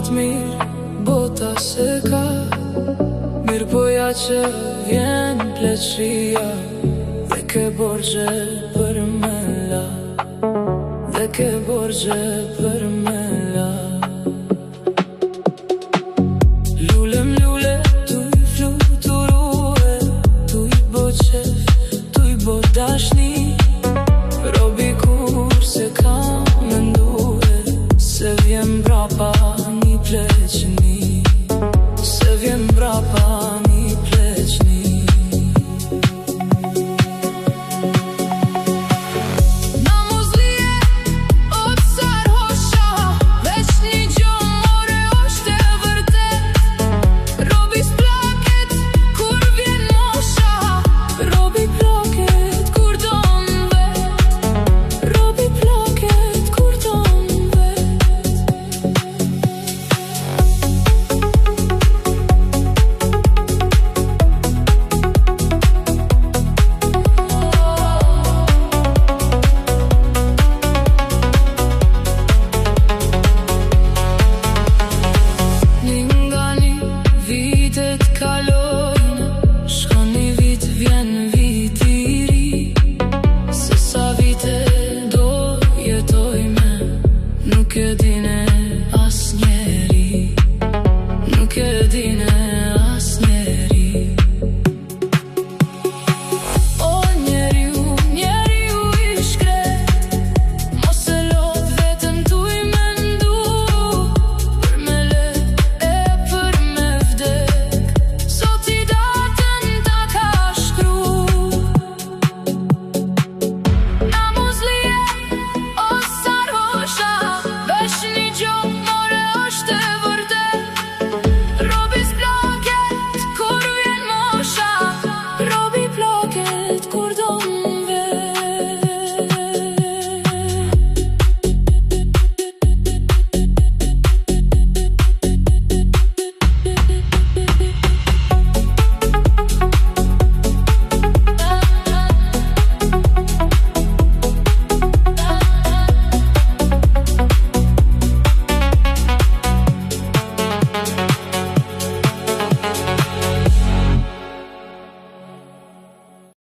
matë mirë bota se ka, mirë po ja që vjen pleqëria, dhe ke borgje për me la, dhe ke borgje për me la. Lulem lule, tu i fluturue, tu i bo qef, tu i bo dashni,